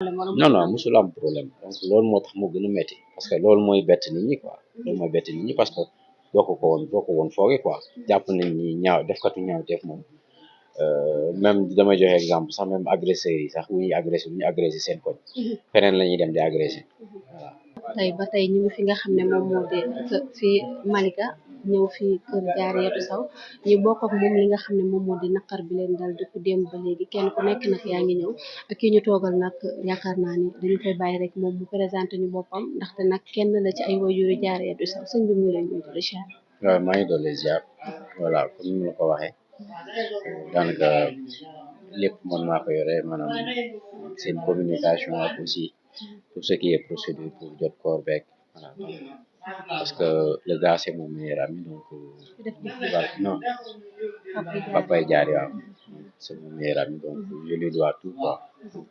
non non musul am problème donc loolu moo tax mu gën a metti parce que loolu mooy bett nit ñi quoi loolu mooy bett nit ñi parce que doo ko woon fooge quoi jàpp nañ ni ñaaw defkatu ñaaw teef moom même damay joxe exemple sax même agresseurs yi sax bu ñu agressé seen koñ feneen la ñuy dem di agressé voilà. tey ba tey ñu ngi fi nga xam ne moom moo di fi Malika ñëw fi kër Diarratou Sow ñu bokk ak moom li nga xam ne moom moo di naqar bi leen dal depuis démb ba léegi kenn ku nekk nag yaa ngi ñëw ak ki ñu toogal nag yaakaar naa ni dañu koy bàyyi rek moom mu présenté ñu boppam ndaxte nag kenn la ci ay waajuri Diarratou Sow sëñ bi mu ngi lay nuyu di ziar. waaw maa ngi doole ziar voilà comme ni ma la ko waxee daanaka lépp man maa ko yore maanaam seen communication ak aussi tout ce qui est procédure pour jot corps beeg voilà parce que le gars c'est mon meilleur ami donc non Papay Diarry waaw c'est mon meilleur ami donc je lui dois tout quoi donc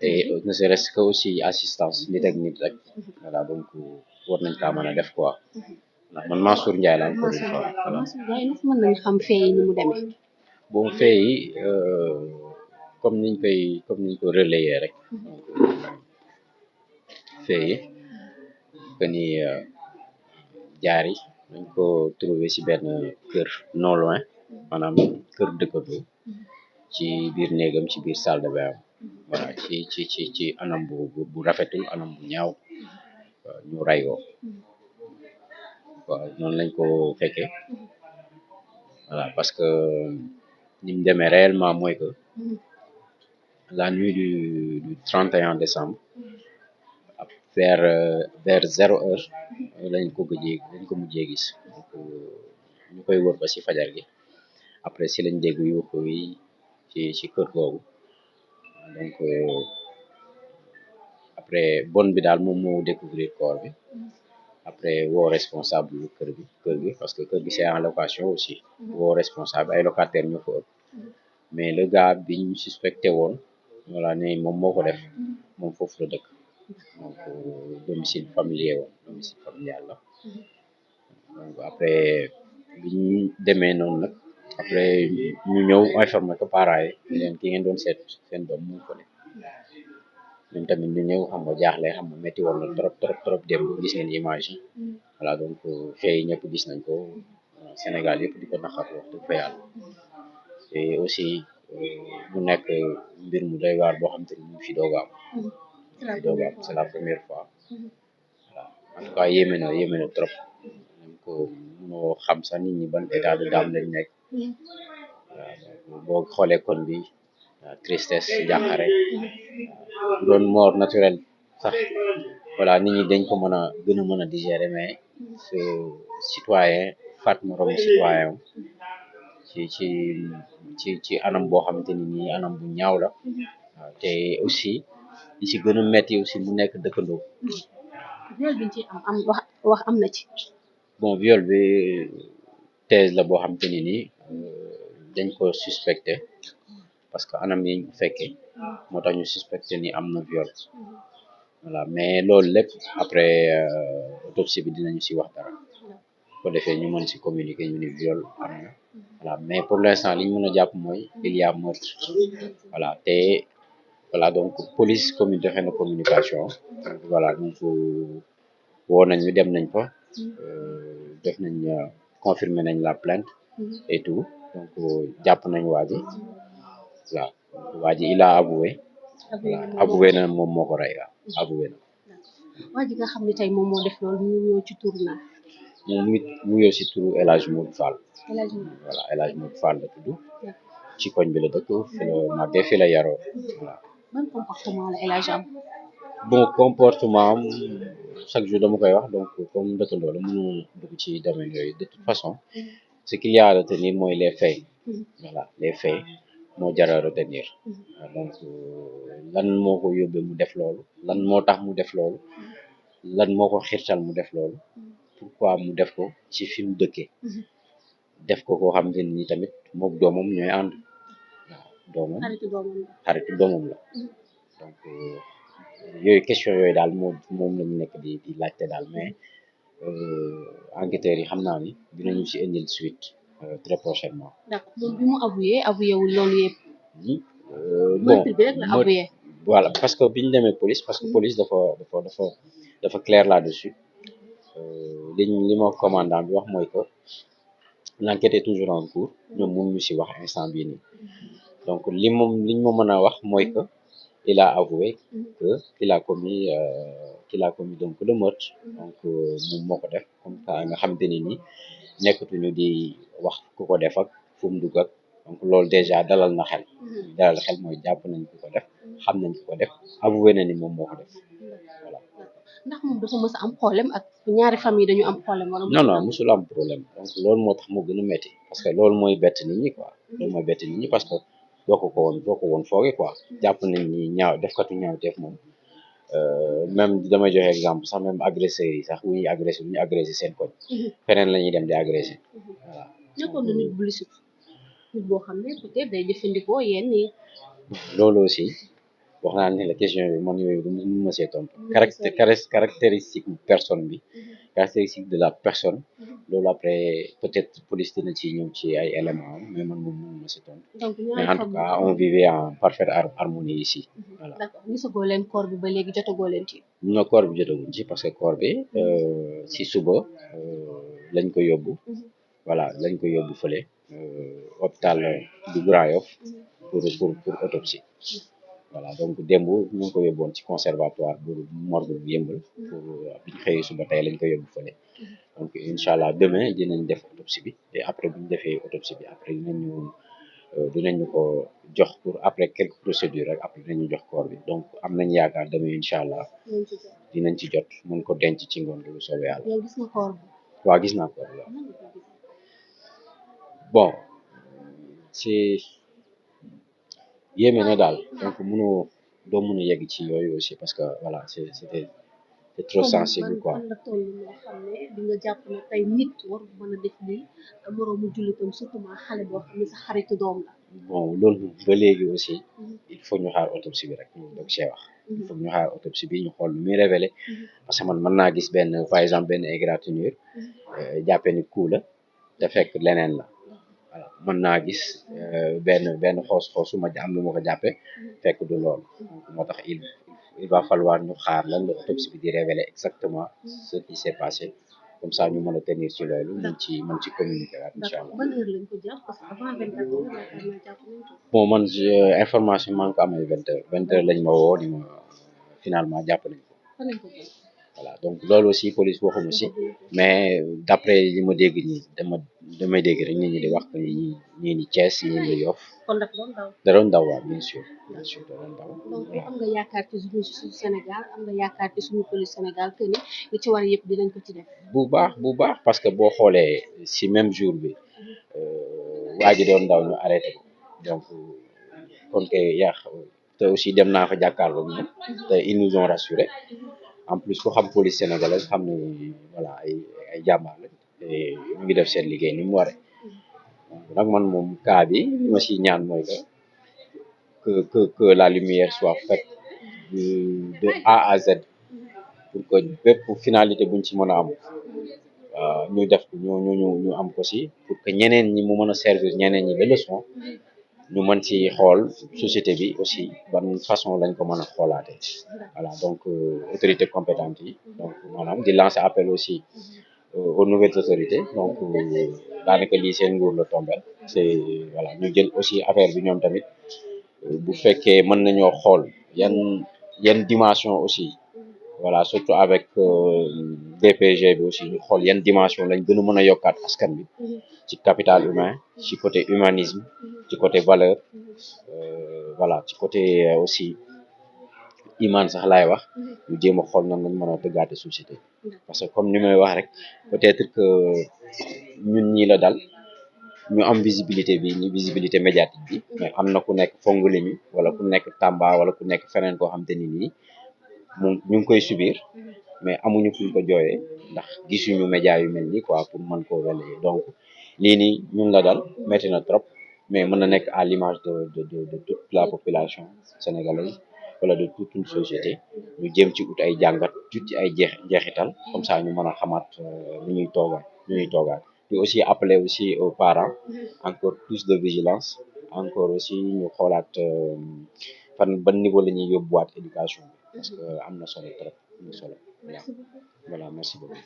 et ne serait-ce que aussi assistance nit ak nit rek voilà donc war nañ kaa mën a def quoi ndax man Mansour Ndiaye la encore une fois voilà. Mansour Ndiaye ndax mën nañu xam fee yi ni mu demee. bon fee yi comme niñ ko relayer rek donc fee yi que ni Diarry dañ ko trouvé ci benn kër non loin maanaam kër dëkkandoo ci biir néegam ci biir salle de bain am voilà ci anam bu rafetul anam bu ñaaw ñu ray ko waaw noonu lañ ko fekkee voilà parce que ni mu demee réellement mooy que la nuit du 31 décembre vers 0 heure lañ ko mujjee gis donc ñu koy wër ba ci fajar gi après ci lañ dégg yuuxu yi ci kër googu donc après bon bi daal moom moo découvrir corps bi après woo responsable kër gi parce que kër gi c'est en location aussi woo responsable ay locataires ñoo fa ëpp mais le gars bi ñu suspecté woon voilà ne moom moo ko def moom foofu la dëkk donc domicile familial la donc après bi ñu demee noonu nag après ñu ñëw informé ko parents yi leen ki ngeen doon seet seen doom mu ngi ko ne ñun tamit ñu ñëw xam nga jaaxle xam nga métti woon na trop démb gis ngeen image yi voilà donc fee ñëpp gis nañ ko Sénégal yëpp di ko naqar wax dëgg fa yàlla et aussi mu nekk mbir mu doy waar boo xam te ni mu fi doog a am c'est la première fois voilà en tout cas yéeme na trop donc mënoo xam sax nit ñi ban état de d'âme lañ nekk waaw boo xoolee kon bi tristesse jàqare doon mort naturelle sax voilà nit ñi dañ ko gën a mën a digérer mais ce citoyen faat moromu citoyen ci anam boo xamante ni nii anam bu ñaaw la waaw te aussi li ci gën a metti aussi mu nekk dëkkandoo. viol bi ci am wax am na ci. bon viol bi thèse la boo xamante ni nii dañ ko suspecté parce que anam yiñ ko fekkee moo tax ñu suspecté ni am na viol voilà mais loolu lépp après autopsie bi dinañu ci wax dara ko defee ñu mën ci communiquer ñu ni viol am na voilà mais pour l'instant li ñu mën a jàpp mooy il y a meurtre voilà te voilà donc police joxe na communication voilà donc woo nañ ñu dem nañ fa def nañ confirmer nañ la plainte et tout donc jàpp nañ waa ji waaw waa ji il a avoué voilà avoué na moom moo ko rey waaw avoué na. waa ji nga xam ne tey moom moo def loolu ñu ñëw ci tur na moom it mu ngi ci turu El Hadj Modou Fall voilà El Hadj Modou Fall la tudd ci koñ bi la dëkk fi la màggee fi la yaroo voilà. ban comportement la El Hadj am. bon comportement am chaque jour dama koy wax donc comme dëkkandoo la mënu dugg ci domaine yooyu de toute façon ce qu'il y a à retenir mooy les faits voilà les faits moo jar a retenir donc lan moo ko yóbbee mu def loolu lan moo tax mu def loolu lan moo ko xiirtal mu def loolu pourquoi mu def ko ci fi mu dëkkee def ko koo xamante ni tamit mook doomam ñooy ànd waaw doomam xaritu doomam la donc yooyu question yooyu daal moom lañu nekk di laajte daal mais enquêteurs yi xam naa ni dinañu ci indil suite très prochainement. d'accord moom bi mu avoué wul loolu yëpp. bon meurtre bi rek la avoué. voilà parce que bi ñu demee police parce que police dafa clair là-dessus li ma commandant bi wax mooy que l'enquête est toujours en cours ñoom mënuñu ci wax instant bii nii donc liñ ma mën a wax mooy que il a avoué que qu'il a commis donc le meurtre donc moom moo ko def comme ça nga xamante ni nii nekkatuñu di wax ku ko def ak fu mu dugg ak donc loolu déjà dalal na xel mooy jàpp nañ ku ko def xam nañ ku ko def avoué na ni moom moo ko def voilà. ndax moom dafa mës a am problème ak ñaari famille dañu am problème wala non musul am problème donc loolu moo tax moo gën a métti parce que loolu mooy bett nit ñi quoi loolu mooy bett nit ñi parce que doo ko woon fooge quoi jàpp nañ ni defkatu ñaawteef moom même damay joxe exemple sax même agresseurs yi sax bu ñuy agressé seen koñ feneen la ñuy dem di agressé voilà. nekkoon na nit bu licite nit boo xam ne peut-être day jëfandikoo yenn yi. loolu aussi wax naa ne la question bi man yooyu mënu ma see tontu caractéristique personne bi caractéristique de la personne loolu après peut-être police dina ci ñëw ci ay éléments mais man moom mënu ma si tontu mais en tout cas on vivait en parfaite harmonie ici voilà. d'accord gisagoo leen corps bi ba léegi jotagoo leen ci. no corps bi jotaguñ ci parce que corps bi si suba lañ ko yóbbu voilà lañ ko yóbbu fële hôpital du Grand Yoff pour autopsie voilà donc démb ñu ngi ko yóbboon ci conservatoire bu morgue bu Yëmbal pour bi ñu xëyee suba tey lañ ko yóbbu fële donc incha allah demain dinañ def autopsie bi et après bu ñu defee autopsie bi après dinañu ko jox pour après quelques procédures rek après dinañu jox corps bi donc am nañ yaakaar demain incha allah dinañ ci jot mun ko denc ci ngoon gi bu soobee yàlla. yow gis nga corps bi. waaw gis naa corps bi waaw bon c'est yéeme na daal donc doo mën a yegg ci yooyu aussi parce que voilà c'est trop sensible quoi. la toll loo xam ne di nga jàpp ne tey nit war mën a def lii moroomu jullitam surtout ma xale boo xam ne sa xaritu doom la. bon loolu ba léegi aussi il faut ñu xaar autopsie bi rek donc see wax il faut ñu xaar autopsie bi ñu xool lu muy révélé parce que man mën naa gis benn par exemple benn égratignure jàppee ni coup la te fekk leneen la voilà mën naa gis benn xoos su ma am lu ma ko jàppee fekk du loolu donc moo tax il va falloir ñu xaar lan la autopsie bi di révéler exactement ce qui s'est passé comme ça ñu mën a tenir ci loolu mën ci communiquer waat incha allah. ban heure lañ ko jàpp parce que avant 24 heures yaakaar naa jàpp nañ ko. bon man information maa ngi ko amee 20 heures lañ ma woo ni ma finalement jàpp nañ ko. voilà donc loolu aussi police waxuñu si mais d'après li ma dégg nii damay dégg rek nit ñi di wax que ñii ni Thiès ñii ni Yoff. kon dafa doon daw. da doon daw waaw bien sûr da doon daw. donc am nga yaakaar ci suñu Sénégal am nga yaakaar ci suñu police Sénégal que ni li ci war yëpp dinañ ko ci def. bu baax parce que boo xoolee si même jour bi waa ji doon daw ñu arrêté ko donc kon kay te aussi dem naa fa jàkkaarloo ñoom te ils nous ont rassuré. en plus ku xam police sénégalaise xam ne voilà ay jàmbaar lañ te ñu ngi def seen liggéey ni mu waree nag man moom cas bi li ma siy ñaan mooy que la lumière soit faite de A à Z pour que bépp finalité buñ ci mën a am ñu def ñu am ko si pour que ñeneen ñi mu mën a servir ñeneen ñi de leçon ñu mën ci xool société bi aussi ban façon lañ ko mën a xoolaatee voilà donc autorités compétentes yi donc maanaam di lancer appel aussi aux nouvelles autorités donc daanaka lii seen nguur la tombel c'est voilà ñu jël aussi affaire bi ñoom tamit bu fekkee mën nañoo xool yan dimension aussi voilà surtout avec DPG bi aussi ñu xool yan dimension lañ gën a mën a yokkaat askan bi ci capital humain ci côté humanisme ci côté valeur voilà ci côté aussi iman sax laay wax ñu jéem a xool nan lañ mën a tëggaate société parce que comme ni may wax rek peut-être que ñun ñii la dal ñu am visibilité visibilité médiatique bi mais am na ku nekk Fongolemi wala ku nekk Tamba wala ku nekk feneen koo xam te ni nii ñu ngi koy subir mais amuñu fuñ ko jooyee ndax gisuñu média yu mel nii quoi pour mën koo relayer donc lii nii ñun la dal métti na trop mais mën na nekk à l'image de toute la population sénégalaise wala de toute une société ñu jéem ci ut ay jàngat jut ci ay jeexital comme ça ñu mën a xamaat nu ñuy toogaat puis aussi appeler aussi aux parents encore plus de vigilance encore aussi ñu xoolaat fan ban niveau la ñuy yóbbuwaat éducation bi parce que am na solo trop am na solo voilà merci beaucoup. voilà merci beaucoup